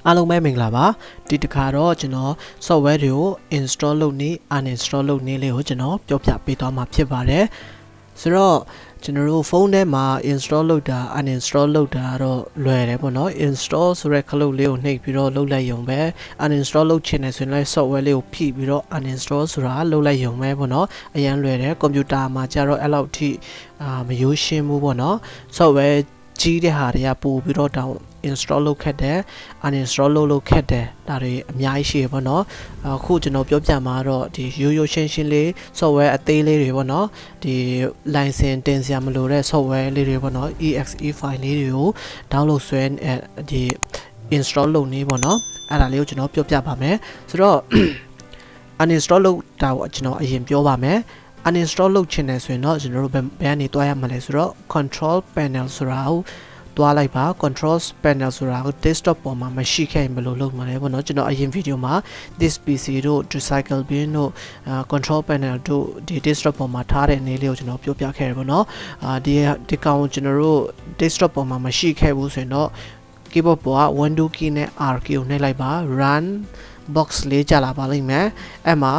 အားလုံးပဲမင်္ဂလာပါဒီတစ်ခါတော့ကျွန်တော် software တွေကို install လုပ်နေ uninstall လုပ်နေလေးကိုကျွန်တော်ပြောပြပေးသွားမှာဖြစ်ပါတယ်ဆိုတော့ကျွန်တော်တို့ဖုန်းထဲမှာ install လုပ်တာ uninstall လုပ်တာတော့လွယ်တယ်ပေါ့နော် install ဆိုတဲ့ခလုတ်လေးကိုနှိပ်ပြီးတော့လုပ်လိုက်ရုံပဲ uninstall လုပ်ချင်တယ်ဆိုရင်လည်း software လေးကိုဖိပြီးတော့ uninstall ဆိုတာလုပ်လိုက်ရုံပဲပေါ့နော်အရင်လွယ်တယ်ကွန်ပျူတာမှာကျတော့အဲ့လောက်ထိမရိုးရှင်းဘူးပေါ့နော် software ကြီးတဲ့ဟာတွေကပို့ပြီးတော့တောင်install လုပ်ခက်တယ် uninstall လုပ်ခက်တယ်ဒါတွေအများကြီးရှိရပေါ့နော်အခုကျွန်တော်ပြောပြမှာတော့ဒီရိုးရိုးရှင်းရှင်းလေး software အသေးလေးတွေပေါ့နော်ဒီ license တင်စရာမလိုတဲ့ software လေးတွေပေါ့နော် exe file လေးတွေကို download ဆွဲဒီ install လုပ်နေပေါ့နော်အဲ့ဒါလေးကိုကျွန်တော်ပြောပြပါမယ်ဆိုတော့ uninstall လုပ်တာကိုကျွန်တော်အရင်ပြောပါမယ်uninstall လုပ်ချင်တယ်ဆိုရင်တော့ကျွန်တော်တို့ဘယ်ကနေတွားရမှာလဲဆိုတော့ control panel ဆိုတာကိုတွားလိုက်ပါ control panel ဆိုတာကို desktop ပေါ်မှာမရှိခဲ့ရင်ဘယ်လိုလုပ်မှာလဲပေါ့နော်ကျွန်တော်အရင်ဗီဒီယိုမှာ this pc တို့ recycle bin တို့control panel တို့ဒီ desktop ပေါ်မှာထားတဲ့အနေလေးကိုကျွန်တော်ပြောပြခဲ့ရပေါ့နော်ဒီကောင်ကိုကျွန်တော်တို့ desktop ပေါ်မှာမရှိခဲ့ဘူးဆိုရင်တော့ keyboard ပေါ်က window key နဲ့ r key ကိုနှိပ်လိုက်ပါ run box လေးကြာလာပါလိမ့်မယ်အဲ့မှာ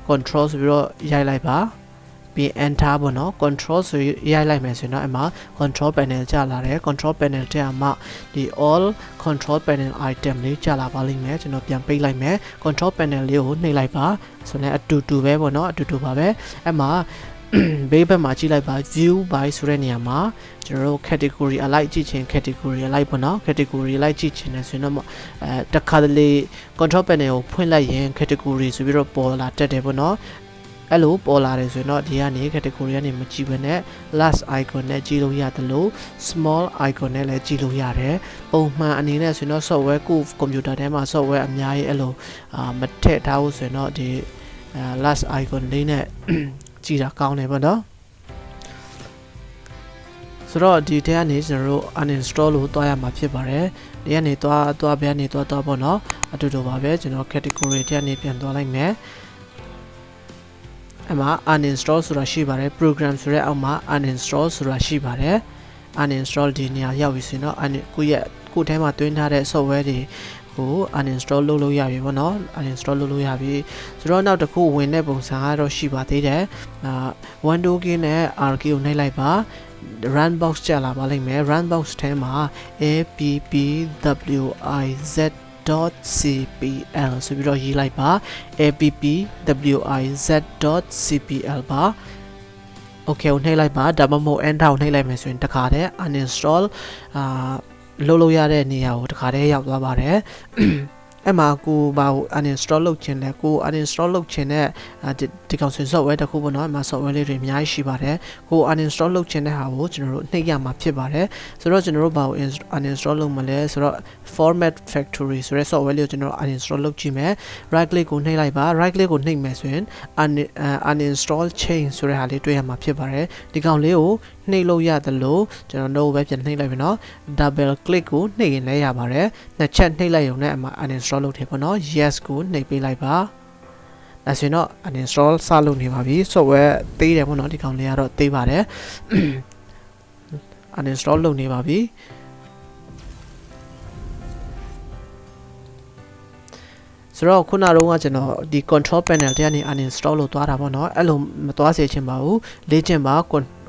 control ဆိုပြီးတော့ရိုက်လိုက်ပါပြီး enter ပေါ့နော် control ဆိုရိုက်လိုက်မယ်ဆိုရင်တော့အမှ control panel ကြာလာတယ် control panel ထဲမှာဒီ all control panel item လေးကြာလာပါလိမ့်မယ်ကျွန်တော်ပြန်ပိတ်လိုက်မယ် control panel လေးကိုနှိပ်လိုက်ပါဆိုရင်အတူတူပဲပေါ့နော်အတူတူပါပဲအဲ့မှာဘေးဘက်မှာကြည့်လိုက်ပါ view by ဆိုတဲ့နေရာမှာကျွန်တော်တို့ category အလိုက်ကြည့်ချင် category အလိုက်ပေါ့နော် category အလိုက်ကြည့်ချင်တယ်ဆိုရင်တော့တခါတလေ control panel ကိုဖွင့်လိုက်ရင် category ဆိုပြီးတော့ပေါ်လာတက်တယ်ပေါ့နော်အဲ့လိုပေါ်လာတယ်ဆိုရင်တော့ဒီကနေ category ကနေမကြည့်ဘဲနဲ့ last icon နဲ့ကြည့်လို့ရတယ်လို့ small icon နဲ့လည်းကြည့်လို့ရတယ်ပုံမှန်အနေနဲ့ဆိုရင်တော့ software ကို computer ထဲမှာ software အများကြီးအဲ့လိုမထည့်ထားဘူးဆိုရင်တော့ဒီ last icon လေးနဲ့ကြည့်တာကောင်းတယ်ပေါ့နော်ဆိုတော့ဒီထဲကနေကျွန်တော်တို့ uninstall လို့တွားရမှာဖြစ်ပါတယ်ဒီကနေတွားဘယ်ကနေတွားပေါ့နော်အတူတူပါပဲကျွန်တော် category ထဲကနေပြန်တွားလိုက်မယ်အမှ uninstall ဆိုတာရှိပါတယ် program ဆိုတဲ့အောက်မှာ uninstall ဆိုတာရှိပါတယ် uninstall ဒီနေရာရောက်ပြီဆိုရင်တော့ကိုထဲမှာတွင်းထားတဲ့ software တွေကို uninstall လုပ်လို့ရပြီပေါ့နော် uninstall လုပ်လို့ရပြီဆိုတော့နောက်တစ်ခုဝင်တဲ့ပုံစံကတော့ရှိပါသေးတယ်window key နဲ့ r key ကိုနှိပ်လိုက်ပါrun box ကြာလာပါလိမ့်မယ် run box ထဲမှာ appwiz.cpl ဆိုပြီးတော့ရေးလိုက်ပါ appwiz.cpl ပါ okay ကိုနှိပ်လိုက်ပါဒါမှမဟုတ် enter ကိုနှိပ်လိုက်မယ်ဆိုရင်တခါတည်း uninstall လုပ်လို့ရတဲ့နေရာကိုတခါတည်းရောက်သွားပါတယ်အဲ့မှာကိုဘာကို uninstall လုပ်ချင်လဲကို uninstall လုပ်ချင်တဲ့ဒီကောင်ဆို software တခုပေါ့နော်အဲ့မှာ software လေးတွေအများကြီးရှိပါတယ်ကို uninstall လုပ်ချင်တဲ့ဟာကိုကျွန်တော်တို့နှိပ်ရမှာဖြစ်ပါတယ်ဆိုတော့ကျွန်တော်တို့ဘာကို uninstall လုပ်မလဲဆိုတော့ format factory ဆိုတဲ့ software လေးကိုကျွန်တော် uninstall လုပ်ကြည့်မယ် right click ကိုနှိပ်လိုက်ပါ right click ကိုနှိပ်မယ်ဆိုရင် uninstall change ဆိုတဲ့ဟာလေးတွေ့ရမှာဖြစ်ပါတယ်ဒီကောင်လေးကိုနှိပ်လို့ရတယ်လို့ကျွန်တော်တို့ပဲပြန်နှိပ်လိုက်ပြီเนาะ double click ကိုနှိပ်ရင်လည်းရပါတယ်နှစ်ချက်နှိပ်လိုက်ရုံနဲ့အမှ uninstall လုပ်တယ်ပေါ့เนาะ yes ကိုနှိပ်ပေးလိုက်ပါဒါဆိုရင်တော့ uninstall စလုပ်နေပါပြီ software သေးတယ်ပေါ့เนาะဒီကောင်လေးကတော့သေးပါတယ် uninstall လုပ်နေပါပြီဆိုတော့ခုနကတော့ကျွန်တော်ဒီ control panel ထဲကနေ uninstall လို့သွားတာပေါ့เนาะအဲ့လိုမသွားစေချင်ပါဘူးလေ့ကျင့်ပါ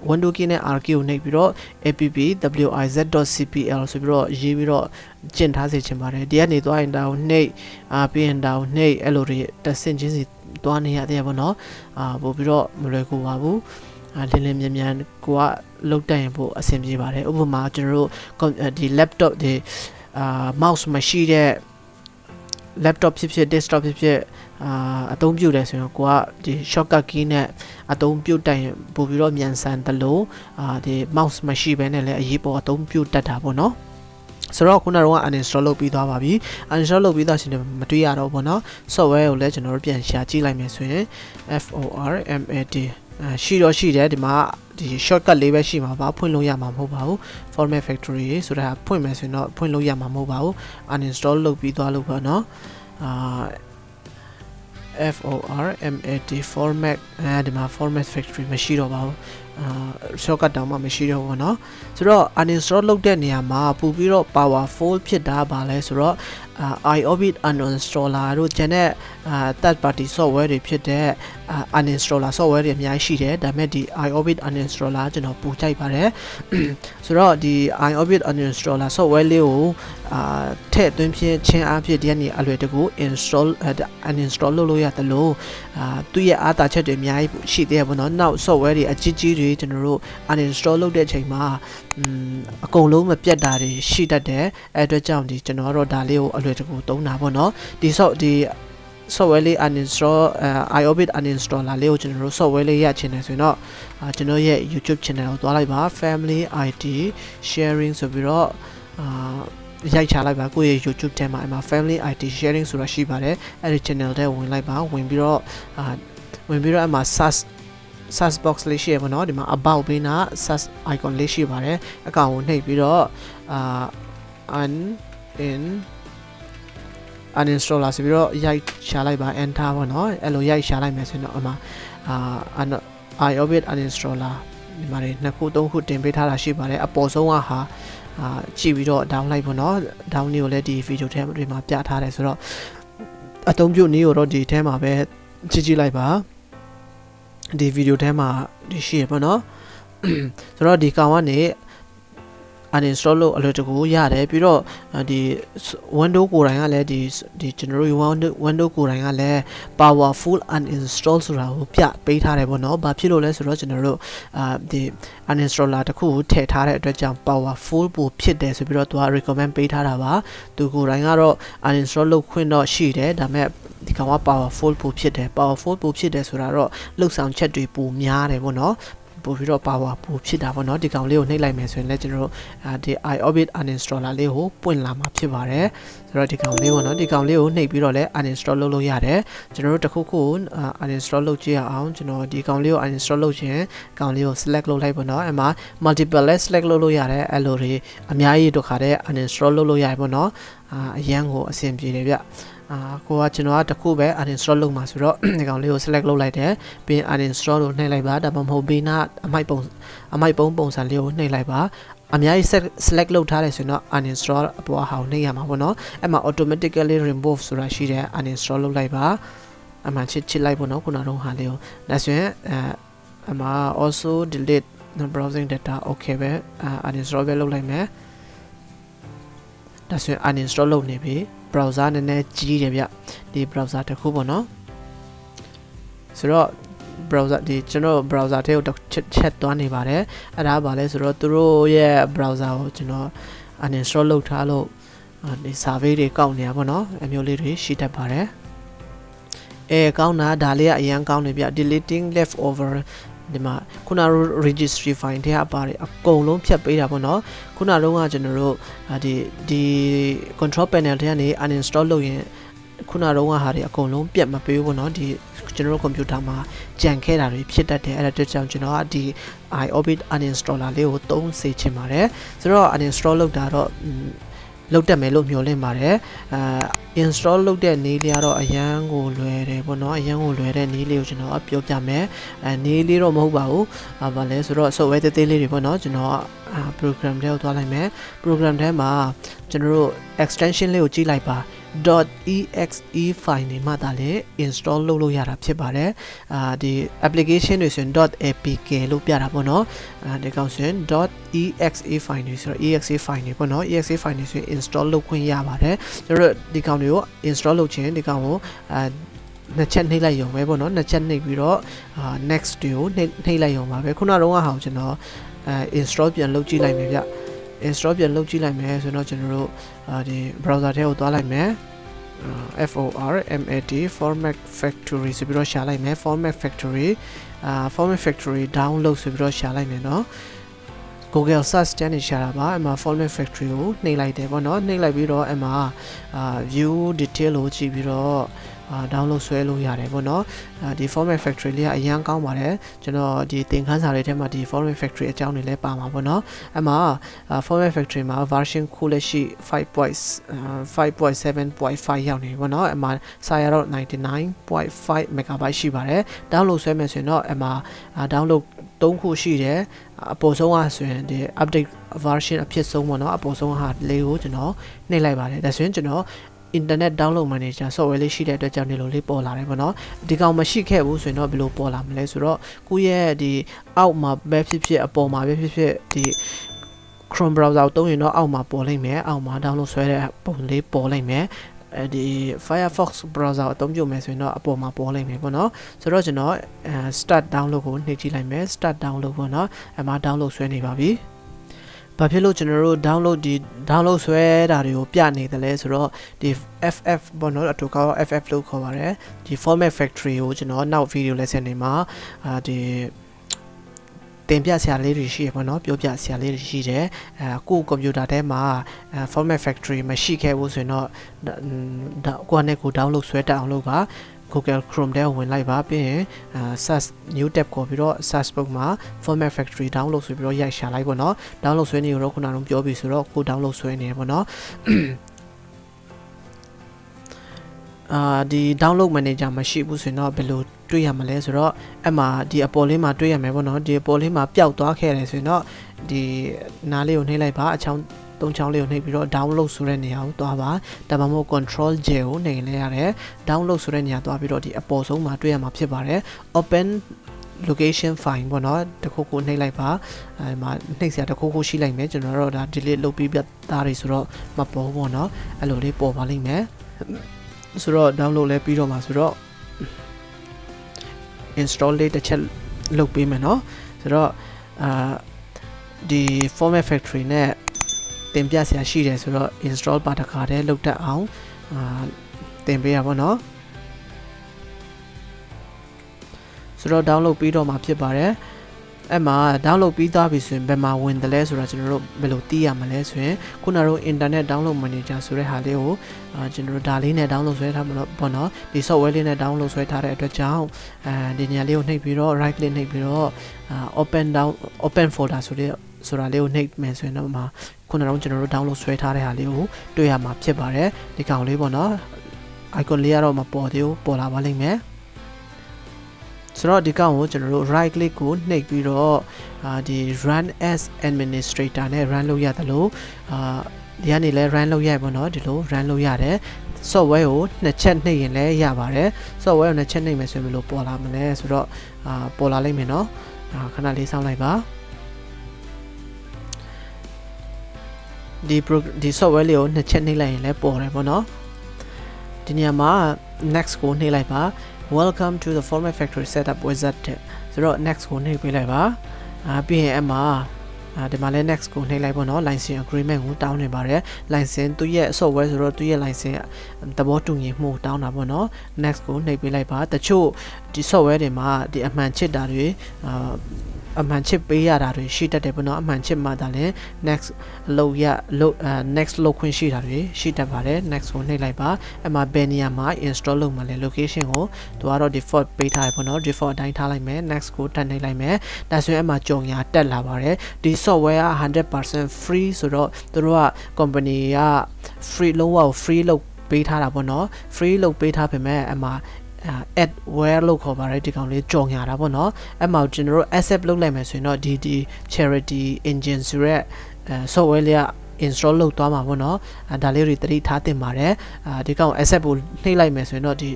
window key နဲ့ r key ကိုနှိပ်ပြီးတော့ appwiz.cpl ဆိုပြီးတော့ရေးပြီးတော့ကျင့်ထားစေချင်ပါတယ်ဒီကနေသွားရင်တောင်နှိပ်ပြီးရင်တောင်နှိပ်အဲ့လိုတွေတက်ဆင့်ချင်းစီသွားနေရတယ်ပေါ့နော်ပို့ပြီးတော့မလွယ်ကူပါဘူးလင်းမြန်ကိုကလုတ်တက်ရင်ပို့အဆင်ပြေပါတယ်ဥပမာကျွန်တော်တို့ဒီ laptop ဒီmouse မရှိတဲ့ laptop ဖြစ်ဖြစ် desktop ဖြစ်ဖြစ်အသုံးပြုတယ်ဆိုရင်ကိုကဒီ shortcut key နဲ့အသုံးပြုတိုင်ပို့ပြီးတော့မြန်ဆန်တယ်လို့ဒီ mouse မရှိဘဲနဲ့လည်းအရေးပေါ်အသုံးပြုတတ်တာပေါ့နော်ဆိုတော့ခုနကတော့ uninstall လုပ်ပြီးသွားပါပြီ uninstall လုပ်ပြီးသွားရှင်မတွေ့ရတော့ဘောနော် software ကိုလည်းကျွန်တော်တို့ပြန်ရှာကြည့်လိုက်မယ်ဆိုရင် format ရှိတော့ရှိတယ်ဒီမှာဒီ shortcut လေးပဲရှိမှာပါဖွင့်လို့ရမှာမဟုတ်ပါဘူး format factory ဆိုတာဖွင့်မယ်ဆိုရင်တော့ဖွင့်လို့ရမှာမဟုတ်ပါဘူး uninstall လုပ်ပြီးသွားလို့ပေါ့နော်format format ဒီမှာ format factory မရှိတော့ပါဘူး shortcut တောင်မှမရှိတော့ဘူးเนาะဆိုတော့ uninstall လုပ်တဲ့နေရာမှာပို့ပြီးတော့ powerful ဖြစ်တာပါလဲဆိုတော့iOrbit uninstaller တို့ကျန်တဲ့third party software တွေဖြစ်တဲ့uninstaller software တွေအများကြီးရှိတယ်ဒါပေမဲ့ဒီ iOrbit uninstaller ကျွန်တော်ပို့ကြိုက်ပါတယ်ဆိုတော့ဒီ iOrbit uninstaller software လေးကိုထည့်သွင်းဖြင့်ချင်းအားဖြင့်ဒီကနေအလွယ်တကူ uninstall လုပ်လို့ရတယ်လို့သူ့ရဲ့အားသာချက်တွေအများကြီးရှိသေးတယ်ပေါ့နော်နောက် software တွေအကြီးကြီးတွေကျွန်တော်တို့ uninstall လုပ်တဲ့အချိန်မှာအကုန်လုံးမပြတ်တာတွေရှိတတ်တယ်အဲ့အတွက်ကြောင့်ဒီကျွန်တော်တို့ဒါလေးကိုအလွယ်တကူသုံးတာပေါ့နော်ဒီ software လေး uninstall iOrbit uninstaller လေးကိုကျွန်တော်တို့ software လေးရချင်တယ်ဆိုရင်တော့ကျွန်တော်ရဲ့ YouTube channel ကိုသွားလိုက်ပါ family IT sharing ဆိုပြီးတော့ရိုက်ချလိုက်ပါကိုယ့်ရဲ့ YouTube ထဲမှာfamily IT sharing ဆိုတာရှိပါတယ်အဲ့ဒီ channel ထဲဝင်လိုက်ပါဝင်ပြီးတော့အမှ search box လေးရှိရပါတော့ဒီမှာ about ဘေးနာ search icon လေးရှိပါတယ်အကောင်ကိုနှိပ်ပြီးတော့uninstaller ဆိုပြီးတော့ရိုက်ရှာလိုက်ပါ enter ပေါ့နော်အဲ့လိုရိုက်ရှာလိုက်မယ်ဆိုရင်တော့အမှiOrbit uninstaller ဒီမှာနှစ်ခုသုံးခုတင်ပေးထားတာရှိပါတယ်အပေါ်ဆုံးကကြည့်ပြီးတော့ down လိုက်ပေါ့နော် down လေးကိုလည်းဒီ video ထဲမှာပြထားတယ်ဆိုတော့အသုံးပြုနည်းကိုတော့ဒီထဲမှာပဲကြည့်လိုက်ပါဒီ video ထဲမှာဒီရှိရပေါ့နော်ဆိုတော့ဒီကောင်ကနေ uninstall လို့အလွယ်တကူရတယ်ပြီးတော့ဒီ window ကိုယ်တိုင်ကလည်းဒီကျွန်တော်တို့ window ကိုယ်တိုင်ကလည်း powerful uninstall ဆိုတာကိုပြပေးထားတယ်ပေါ့နော်ဘာဖြစ်လို့လဲဆိုတော့ကျွန်တော်တို့ဒီ uninstaller တခုကိုထည့်ထားတဲ့အတွက်ကြောင့် powerful ပိုဖြစ်တယ်ဆိုပြီးတော့သူက recommend ပေးထားတာပါသူကိုယ်တိုင်ကတော့ uninstall လုပ်ခွင့်တော့ရှိတယ်ဒါပေမဲ့ဒီကောင်က powerful ပိုဖြစ်တယ် powerful ပိုဖြစ်တယ်ဆိုတာတော့လှုပ်ဆောင်ချက်တွေပိုများတယ်ပေါ့နော်ပို့ပြီးတော့ power ပို့ဖြစ်တာပေါ့နော်ဒီကောင်လေးကိုနှိပ်လိုက်မယ်ဆိုရင်လည်းကျွန်တော်တို့ဒီ iOrbit uninstaller လေးကိုပွင့်လာမှာဖြစ်ပါတယ်ဆိုတော့ဒီကောင်လေးပေါ့နော်ဒီကောင်လေးကိုနှိပ်ပြီးတော့လည်း uninstall လုပ်လို့ရတယ်ကျွန်တော်တို့တစ်ခုခု uninstall လုပ်ကြည့်အောင်ကျွန်တော်ဒီကောင်လေးကို uninstall လုပ်ခြင်းကောင်လေးကို select လုပ်လိုက်ပေါ့နော်အဲ့မှာ multiple လည်း select လုပ်လို့ရတယ်အဲ့လိုတွေအများကြီးတို့ခါတဲ့ uninstall လုပ်လို့ရတယ်ပေါ့နော်အရန်ကိုအဆင်ပြေတယ်ဗျကိုကကျွန်တော်ကတခုပဲ uninstall လုပ်မှာဆိုတော့ဒီကောင်လေးကို select လုပ်လိုက်တယ်ပြီးရင် uninstall လို့နှိပ်လိုက်ပါဒါမှမဟုတ်ဘေးနားအမိုက်ပုံပုံစံလေးကိုနှိပ်လိုက်ပါအများကြီး select လုပ်ထားတယ်ဆိုရင်တော့ uninstall အပေါ်ဟာကိုနှိပ်ရမှာပေါ့နော်အဲ့မှာ automatically remove ဆိုတာရှိတယ် uninstall လုပ်လိုက်ပါအမှချစ်လိုက်ပေါ့နော်ခုနကတော့ဟာလေးကိုဒါဆိုရင်အမှ also delete browsing data okay ပဲuninstall ပဲလုပ်လိုက်မယ်ဒါဆိုရင် uninstall လုပ်နေပြီbrowser နည်းနည်းကြီးတယ်ဗျဒီ browser တစ်ခုပေါ့နော်ဆိုတော့ browser ဒီကျွန်တော် browser ထဲကိုချက်သွားနေပါတယ်အဲ့ဒါပါလဲဆိုတော့သူတို့ရဲ့ browser ကိုကျွန်တော် uninstall လုပ်ထားလို့ဒီ survey တွေကောက်နေတာပေါ့နော်အမျိုးလေးတွေရှိတတ်ပါတယ်ကောင်းတာဒါလေးကအရင်ကောင်းနေဗျ deleting leftover ဒီမှာခုနက registry file ထဲအပါတယ်အကုန်လုံးဖြတ်ပေးတာပေါ့နော်ခုနကတော့ကျွန်တော်တို့ဒီ control panel ထဲကနေ uninstall လုပ်ရင်ခုနကတော့ဟာတွေအကုန်လုံးပြတ်မပေးဘူးပေါ့နော်ဒီကျွန်တော်တို့ computer မှာကြံခဲ့တာတွေဖြစ်တတ်တယ်အဲ့ဒါကြောင့်ကျွန်တော်ကဒီ iOrbit uninstaller လေးကိုသုံးစေချင်ပါတယ်ဆိုတော့ uninstall လုပ်တာတော့လုပ်တတ်မယ်လို့မျှော်လင့်ပါတယ်install လုပ်တဲ့နည်းလေးကတော့အရန်ကိုလွယ်တယ်ပေါ့နော်အရန်ကိုလွယ်တဲ့နည်းလေးကိုကျွန်တော်ပြောပြမယ်နည်းလေးတော့မဟုတ်ပါဘူးဘာလဲဆိုတော့ software သေးသေးလေးတွေပေါ့နော်ကျွန်တော်program ထဲကိုသွားလိုက်မယ် program ထဲမှာကျွန်တော်တို့ extension လေးကိုကြည့်လိုက်ပါ .exe file နေမှသာလေ install လုပ်လို့ရတာဖြစ်ပါတယ်ဒီ application တွေဆိုရင် .apk လို့ပြတာပေါ့နော်ဒီကောင်ဆိုရင် .exe file တွေဆိုတော့ exe file တွေပေါ့နော် exe file တွေဆိုရင် install လုပ်ခွင့်ရပါတယ်ကျွန်တော်တို့ဒီကောင်တွေကို install လုပ်ခြင်းဒီကောင်ကိုနှစ်ချက်နှိပ်လိုက်ရုံပဲပေါ့နော်နှစ်ချက်နှိပ်ပြီးတော့next တွေကိုနှိပ်လိုက်ရုံပါပဲခုနကတော့ဟာကိုကျွန်တော်install ပြန်လုပ်ကြည့်လိုက်မယ်ဗျinstall ပြန်လုပ်ကြည့်လိုက်မယ်ဆိုတော့ကျွန်တော်တို့ဒီ browser ထဲကိုသွားလိုက်မယ်format factory ဆိုပြီးတော့ရှာလိုက်မယ် format factory download ဆိုပြီးတော့ရှာလိုက်မယ်เนาะ Google search တန်းနေရှာတာပါအမှ format factory ကိုနှိပ်လိုက်တယ်ပေါ့เนาะနှိပ်လိုက်ပြီးတော့အမှview detail ကိုကြည့်ပြီးတော့ download ဆွဲလို့ရတယ်ပေါ့နော်ဒီ format factory လေးကအရင်ကောင်းပါတယ်ကျွန်တော်ဒီသင်ခန်းစာလေးထဲမှာဒီ format factory အကြောင်းတွေလည်းပါမှာပေါ့နော်အဲ့မှာ format factory မှာ version ခုလက်ရှိ 5.7.5 ရောက်နေပေါ့နော်အဲ့မှာစာရတော့ 99.5 megabyte ရှိပါတယ် download ဆွဲမယ်ဆိုရင်တော့အဲ့မှာ download 3ခုရှိတယ်အပေါ်ဆုံးကဆိုရင်ဒီ update version အဖြစ်ဆုံးပေါ့နော်အပေါ်ဆုံးဟာလေးကိုကျွန်တော်နှိပ်လိုက်ပါတယ်ဒါဆိုရင်ကျွန်တော် internet download manager software လေးရှိတဲ့အတွက်ကြောင့်ဒီလိုလေးပေါ်လာတယ်ပေါ့နော်ဒီကောင်မရှိခဲ့ဘူးဆိုရင်တော့ဘယ်လိုပေါ်လာမလဲဆိုတော့ကိုယ့်ရဲ့ဒီအောက်မှာပဲဖြစ်ဖြစ်အပေါ်မှာပဲဖြစ်ဖြစ်ဒီ Chrome browser ကိုသုံးရင်တော့အောက်မှာပေါ်လိမ့်မယ်အောက်မှာ download ဆွဲတဲ့ပုံလေးပေါ်လိမ့်မယ်ဒီ Firefox browser ကိုအသုံးပြုမယ်ဆိုရင်တော့အပေါ်မှာပေါ်လိမ့်မယ်ပေါ့နော်ဆိုတော့ကျွန်တော်start download ကိုနှိပ်ကြည့်လိုက်မယ် start download ပေါ့နော်အဲ့မှာ download ဆွဲနေပါပြီဘာဖြစ်လို့ကျွန်တော်တို့ download ဆွဲတာတွေကိုပြနေတယ်လဲဆိုတော့ဒီ FF ပေါ့နော်အတူကော FF လို့ခေါ်ပါတယ်ဒီ format factory ကိုကျွန်တော်နောက် video lesson တွေမှာဒီတင်ပြဆရာလေးတွေရှိရပေါ့နော်ပြောပြဆရာလေးတွေရှိတယ်ကိုကွန်ပျူတာထဲမှာ format factory မရှိခဲ့ဘူးဆိုရင်တော့ကိုယ့်နဲ့ကို download ဆွဲတက်အောင်လုပ်ပါGoogle Chrome ထဲဝင်လိုက်ပါပြီးရင်search new tab ခေါ်ပြီးတော့ search box မှာ format factory download ဆိုပြီးတော့ရိုက်ရှာလိုက်ပေါ့နော် download ဆွဲနေတော့ခုနကပြောပြီးဆိုတော့ကို download ဆွဲနေတယ်ပေါ့နော်ဒီ download manager မရှိဘူးဆိုရင်တော့ဘယ်လိုတွေ့ရမလဲဆိုတော့အဲ့မှာဒီအပေါ်လေးမှာတွေ့ရမယ်ပေါ့နော်ဒီအပေါ်လေးမှာပျောက်သွားခဲ့တယ်ဆိုရင်တော့ဒီနားလေးကိုနှိပ်လိုက်ပါအချောင်း3ချောင်းလေးကိုနှိပ်ပြီးတော့ download ဆိုတဲ့နေရာကိုသွားပါဒါမှမဟုတ် control J ကိုနှိပ်လဲရတယ် download ဆိုတဲ့နေရာသွားပြီးတော့ဒီအပေါ်ဆုံးမှာတွေ့ရမှာဖြစ်ပါတယ် open location file ပေါ့နော်တခုခုနှိပ်လိုက်ပါအဲ့မှာနှိပ်စရာတခုခုရှိလိုက်မယ်ကျွန်တော်တို့ဒါ delete လုပ်ပြီးပြသားတွေဆိုတော့မပေါ်ဘူးပေါ့နော်အဲ့လိုလေးပေါ်ပါလိမ့်မယ်ဆိုတော့ download လဲပြီးတော့မှာဆိုတော့ install လေးတစ်ချက်လုပ်ပေးမယ်เนาะဆိုတော့ဒီ format factory နဲ့တင်ပြဆရာရှိတယ်ဆိုတော့ install ပါတခါတည်းလုပ်တတ်အောင်တင်ပေးရပါတော့ဆိုတော့ download ပြီးတော့မှာဖြစ်ပါတယ်အဲ့မှာ download ပြီးသားပြီဆိုရင်ဘယ်မှာဝင်တယ်လဲဆိုတော့ကျွန်တော်တို့ဘယ်လိုသိရမလဲဆိုရင်ခုနက internet download manager ဆိုတဲ့ဟာလေးကိုကျွန်တော်တို့ဒါလေးနဲ့ download ဆွဲထားမှာပေါ့နော်ဒီ software လေးနဲ့ download ဆွဲထားတဲ့အတွက်ကြောင့်ဒီနေရာလေးကိုနှိပ်ပြီးတော့ right click နှိပ်ပြီးတော့ open folder ဆိုတာလေးကိုနှိပ်မယ်ဆိုရင်တော့မှာခုနကကျွန်တော်တို့ download ဆွဲထားတဲ့ဟာလေးကိုတွေ့ရမှာဖြစ်ပါတယ်ဒီကောင်လေးပေါ့နော် icon လေးကတော့မပေါ်သေးဘူးပေါ်လာပါလိမ့်မယ်ဆိုတော့ဒီကောင်ကိုကျွန်တော်တို့ right click ကိုနှိပ်ပြီးတော့ဒီ run as administrator နဲ့ run လုပ်ရတယ်လို့ဒီကနေလဲ run လုပ်ရပါတော့ဒီလို run လုပ်ရတယ် software ကိုနှစ်ချက်နှိပ်ရင်လည်းရပါတယ် software ကိုနှစ်ချက်နှိပ်မယ်ဆိုရင်ဘယ်လိုပေါ်လာမလဲဆိုတော့ပေါ်လာလိမ့်မယ်နော်ခဏလေးစောင့်လိုက်ပါဒီ software လေးကိုနှစ်ချက်နှိပ်လိုက်ရင်လည်းပေါ်တယ်ပေါ့နော်ဒီနေရာမှာ next ကိုနှိပ်လိုက်ပါ welcome to the format factory setup wizard ဆိုတော့ next ကိုနှိပ်ပေးလိုက်ပါပြီးရင်အမှဒီမှာလဲ next ကိုနှိပ်လိုက်ပေါ့နော် license agreement ကိုတောင်းနေပါတယ် license သူရဲ့ software ဆိုတော့သူရဲ့ license သဘောတူညီမှုတောင်းတာပေါ့နော် next ကိုနှိပ်ပေးလိုက်ပါတချို့ဒီ software တွေမှာဒီအမှန်ချစ်တာတွေအမှန်ချစ်ပေးရတာတွေရှိတတ်တယ်ပေါ့နော်အမှန်ချစ်မှသာလဲ next next လောက်ခွင့်ရှိတာတွေရှိတတ်ပါတယ် next ကိုနှိပ်လိုက်ပါအဲ့မှာဘယ်နေရာမှာ install လုပ်မှလဲ location ကိုသူကတော့ default ပေးထားတယ်ပေါ့နော် default အတိုင်းထားလိုက်မယ် next ကိုတက်နှိပ်လိုက်မယ်ဒါဆိုရင်အမှကြုံရတက်လာပါတယ်ဒီ software က 100% free ဆိုတော့သူတို့က company က free လုံးဝ free လုပ်ပေးထားတာပေါ့နော် free လုပ်ပေးထားပေမဲ့အမှadware လို့ခေါ်ပါတယ်ဒီကောင်လေးကြော်ညာတာပေါ့နော်အဲ့မှာကျွန်တော်တို့ accept လုပ်လိုက်မယ်ဆိုရင်တော့ဒီ charity engine ဆိုရက်software လေးက install လုပ်သွားမှာပေါ့နော်ဒါလေးတွေသတိထားသင့်ပါတယ်ဒီကောင် accept ကိုနှိပ်လိုက်မယ်ဆိုရင်တော့ဒီ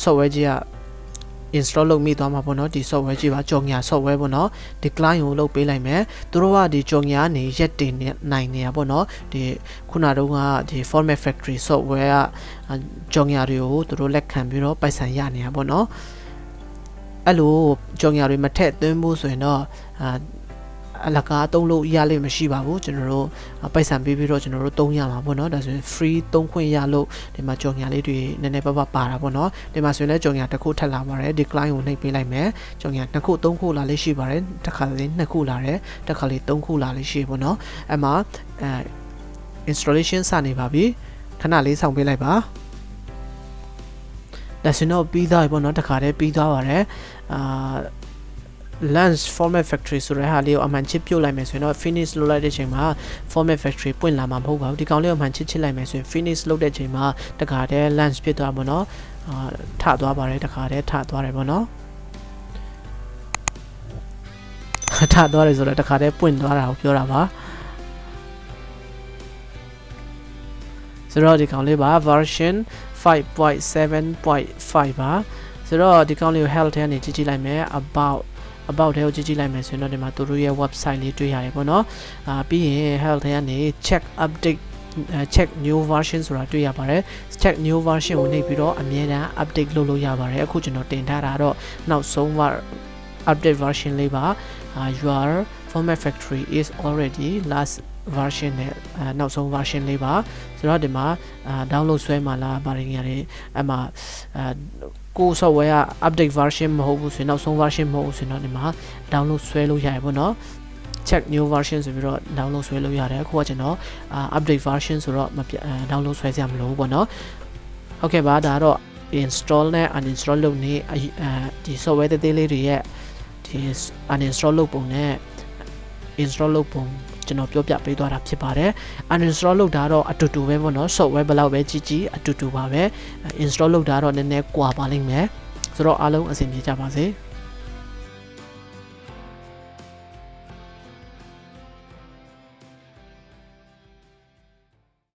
software ကြီးက install လုပ်မိသွားမှာပေါ့နော်ဒီ software ကြီးပါကြော်ညာ software ပေါ့နော်ဒီ client ကိုလုပ်ပေးလိုက်မယ်သူတို့ကဒီကြော်ညာနေရက်တင်နိုင်နေရပေါ့နော်ဒီခုနတုန်းကဒီ format factory software ကကြော်ညာတွေကိုသူတို့လက်ခံပြီးတော့ပိုက်ဆံရနေရပေါ့နော်အဲ့လိုကြော်ညာတွေမထက်သွင်းဖို့ဆိုရင်တော့အလကားသုံးလို့ရလိမ့်မရှိပါဘူးကျွန်တော်တို့ပိုက်ဆံပေးပြီးတော့ကျွန်တော်တို့သုံးရမှာပေါ့နော်ဒါဆိုရင် free သုံးခွင့်ရလို့ဒီမှာကြော်ညာလေးတွေနည်းနည်းပါးပါးပါတာပေါ့နော်ဒီမှာဆိုရင်လည်းကြော်ညာတစ်ခုထပ်လာပါတယ်ဒီ client ကိုနှိပ်ပေးလိုက်မယ်ကြော်ညာနှစ်ခုသုံးခုလာလေးရှိပါတယ်တစ်ခါလေးနှစ်ခုလာတယ်တစ်ခါလေးသုံးခုလာလေးရှိပေါ့နော်အဲ့မှာinstallation စနေပါပြီခဏလေးဆောင်ပေးလိုက်ပါ lesson တော့ပြီးသွားပြီပေါ့နော်တခါတည်းပြီးသွားပါတယ်lens format factory ဆိုတဲ့ဟာလေးကိုအမှန်ချစ်ပြုတ်လိုက်မယ်ဆိုရင်တော့ finish လုပ်လိုက်တဲ့ချိန်မှာ format factory ပွင့်လာမှာမဟုတ်ပါဘူးဒီကောင်လေးကိုအမှန်ချစ်လိုက်မယ်ဆိုရင် finish လုပ်တဲ့ချိန်မှာတခါတည်း lens ဖြစ်သွားပါတော့ထသွားပါတယ်တခါတည်းထသွားတယ်ပေါ့နော်ထသွားတယ်ဆိုတော့တခါတည်းပွင့်သွားတာကိုပြောတာပါဆိုတော့ဒီကောင်လေးပါ version 5.7.5 ပါဆိုတော့ဒီကောင်လေးကို health ထဲကနေကြည့်လိုက်မယ် about ထဲကိုကြည့်လိုက်မယ်ဆိုရင်တော့ဒီမှာသူတို့ရဲ့ website လေးတွေ့ရတယ်ပေါ့နော်ပြီးရင် health ထဲကနေ check update check new version ဆိုတာတွေ့ရပါတယ် check new version ကိုနှိပ်ပြီးတော့အမြဲတမ်း update လုပ်လို့ရပါတယ်အခုကျွန်တော်တင်ထားတာတော့နောက်ဆုံး update version လေးပါ your format factory is already last version နဲ့နောက်ဆုံး version လေးပါဆိုတော့ဒီမှာdownload ဆွဲမှာလားပါတယ်ကြီးရတယ်အမှကို software က update version မဟုတ်ဘူးဆိုရင်နောက်ဆုံး version မဟုတ်ဘူးဆိုရင်တော့ဒီမှာ download ဆွဲလို့ရတယ်ပေါ့နော် check new version ဆိုပြီးတော့ download ဆွဲလို့ရတယ်အခုကကျွန်တော်update version ဆိုတော့download ဆွဲစရာမလိုဘူးပေါ့နော်ဟုတ်ကဲ့ပါဒါတော့ install နဲ့ uninstall လုပ်နေဒီ software သေးသေးလေးတွေရဲ့ဒီ uninstall လုပ်ပုံနဲ့ install လုပ်ပုံကျွန်တော်ပြောပြပေးသွားတာဖြစ်ပါတယ် uninstall လုပ်တာတော့အတူတူပဲပေါ့နော် software ဘယ်လောက်ပဲကြီးအတူတူပါပဲ install လုပ်တာတော့နည်းနည်းကွာပါလိမ့်မယ်ဆိုတော့အားလုံးအဆင်ပြေကြပါစေ